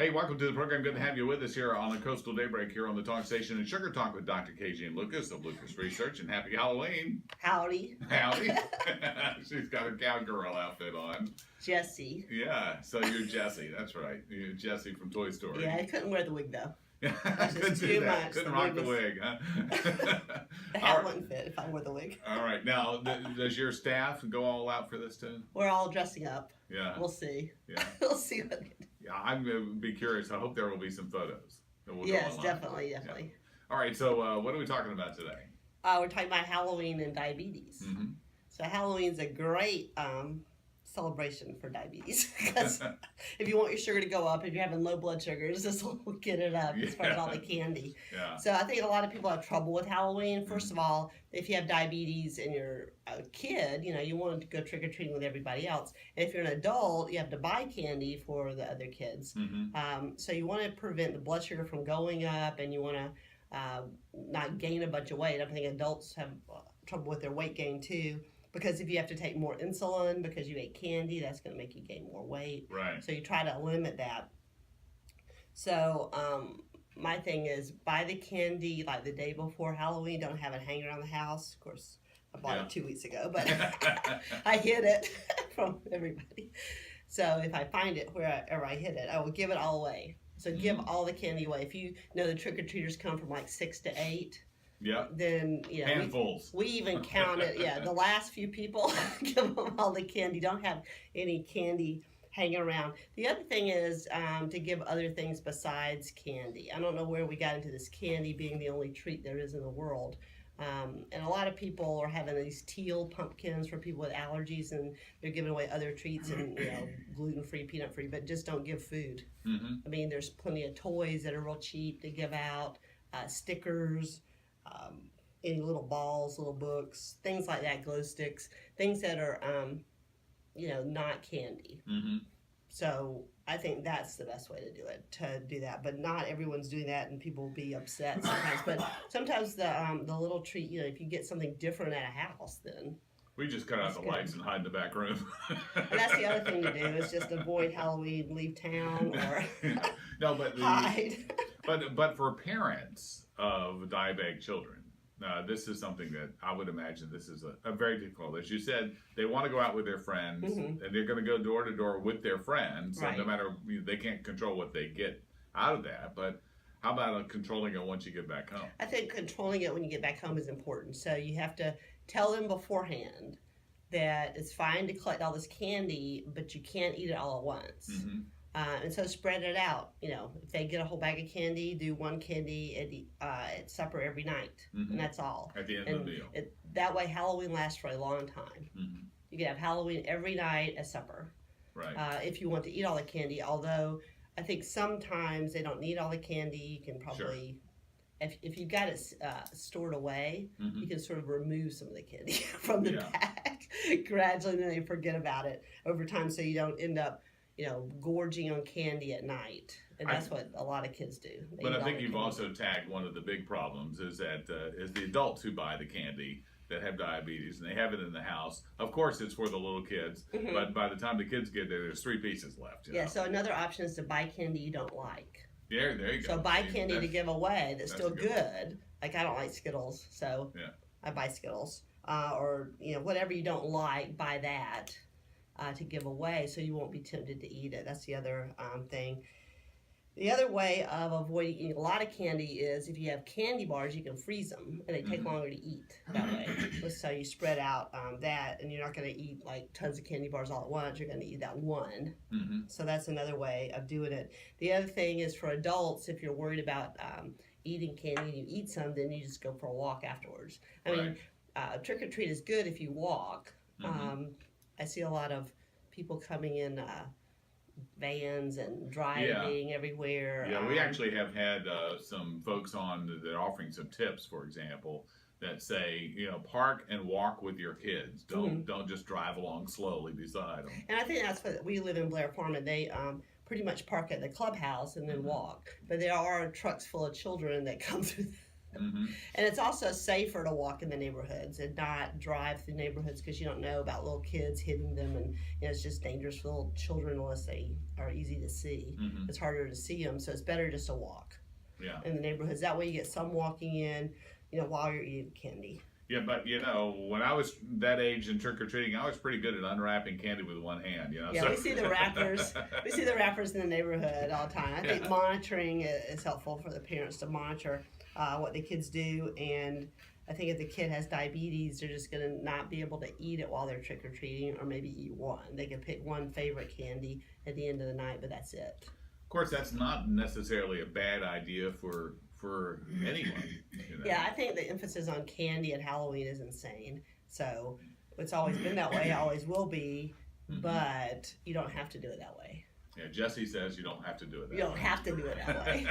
Hey, welcome to the program. Good to have you with us here on the Coastal Daybreak here on the Talk Station and Sugar Talk with Dr. KG and Lucas of Lucas Research. And happy Halloween. Howdy. Howdy. She's got a cowgirl outfit on. Jesse. Yeah, so you're Jessie. That's right. You're Jessie from Toy Story. Yeah, I couldn't wear the wig though. Couldn't do too that. much. Couldn't The rock wig the was- wig, huh? The hat wouldn't fit if I wore the wig. All right. Now, does your staff go all out for this too? We're all dressing up. Yeah. We'll see. Yeah. We'll see what. Yeah, I'm going to be curious. I hope there will be some photos. That will go Yes, online. definitely. Yeah. All right. So, what are we talking about today? We're talking about Halloween and diabetes. Mm-hmm. So Halloween's a great celebration for diabetes because if you want your sugar to go up, if you're having low blood sugars, this will get it up as far as all the candy. Yeah. So I think a lot of people have trouble with Halloween. First of all, if you have diabetes and you're a kid, you want to go trick-or-treating with everybody else. And if you're an adult, you have to buy candy for the other kids. Mm-hmm. So you want to prevent the blood sugar from going up, and you want to not gain a bunch of weight. I think adults have trouble with their weight gain too. Because if you have to take more insulin because you ate candy, that's going to make you gain more weight. Right. So you try to limit that. So my thing is buy the candy like the day before Halloween. Don't have it hanging around the house. Of course, I bought it 2 weeks ago, but I hid it from everybody. So if I find it wherever I hid it, I will give it all away. So give all the candy away. If you know the trick-or-treaters come from like 6 to 8, Yep. then Handfuls. we even counted. Yeah, the last few people give them all the candy. Don't have any candy hanging around. The other thing is to give other things besides candy. I don't know where we got into this candy being the only treat there is in the world. And a lot of people are having these teal pumpkins for people with allergies, and they're giving away other treats and gluten-free, peanut-free, but just don't give food. Mm-hmm. I mean, there's plenty of toys that are real cheap to give out, stickers. Any little balls, little books, things like that, glow sticks, things that are, not candy. Mm-hmm. So I think that's the best way to do that. But not everyone's doing that, and people will be upset sometimes. But sometimes the little treat, if you get something different at a house, then. We just cut out the lights and hide in the back room. And that's the other thing to do is just avoid Halloween, leave town, or No, but hide. but for parents of diabetic children, this is something that I would imagine this is a very difficult. As you said, they want to go out with their friends, and they're going to go door to door with their friends. So Right. no matter, they can't control what they get out of that. But how about controlling it once you get back home? I think controlling it when you get back home is important. So you have to tell them beforehand that it's fine to collect all this candy, but you can't eat it all at once. Mm-hmm. And so spread it out. If they get a whole bag of candy, do one candy at supper every night, and that's all. At the end of the meal. That way Halloween lasts for a long time. Mm-hmm. You can have Halloween every night at supper. Right. If you want to eat all the candy, although I think sometimes they don't need all the candy. You can probably, if you've got it stored away, you can sort of remove some of the candy from the bag gradually, and then they forget about it over time, so you don't end up, gorging on candy at night. And that's what a lot of kids do. But I think you've also tagged one of the big problems is that is the adults who buy the candy that have diabetes, and they have it in the house. Of course, it's for the little kids, but by the time the kids get there, there's 3 pieces left. You know? So another option is to buy candy you don't like. Yeah, there you go. So buy candy to give away that's still a good good. Like I don't like Skittles, so I buy Skittles. Or whatever you don't like, buy that to give away, so you won't be tempted to eat it. That's the other thing. The other way of avoiding eating a lot of candy is if you have candy bars, you can freeze them, and they take longer to eat that way. So you spread out that, and you're not going to eat like tons of candy bars all at once. You're going to eat that one. So that's another way of doing it. The other thing is for adults, if you're worried about eating candy and you eat some, then you just go for a walk afterwards. I mean, trick or treat is good if you walk. I see a lot of people coming in vans and driving everywhere. Yeah, we actually have had some folks on that are offering some tips, for example, that say, park and walk with your kids. Don't just drive along slowly beside them. And I think that's what we live in Blair Farm, and they pretty much park at the clubhouse and then walk. But there are trucks full of children that come through Mm-hmm. And it's also safer to walk in the neighborhoods and not drive through neighborhoods because you don't know about little kids hitting them, and it's just dangerous for little children unless they are easy to see. Mm-hmm. It's harder to see them, so it's better just to walk Yeah. in the neighborhoods. That way you get some walking in, while you're eating candy. Yeah, but when I was that age and trick or treating, I was pretty good at unwrapping candy with one hand. Yeah, we see the wrappers. We see the wrappers in the neighborhood all the time. I think monitoring is helpful for the parents to monitor what the kids do, and I think if the kid has diabetes, they're just going to not be able to eat it while they're trick or treating, or maybe eat one. They can pick one favorite candy at the end of the night, but that's it. Of course, that's not necessarily a bad idea for anyone. Yeah, I think the emphasis on candy at Halloween is insane. So it's always been that way, always will be, but you don't have to do it that way. Yeah, Jesse says you don't have to do it that way. You don't have to do it that way.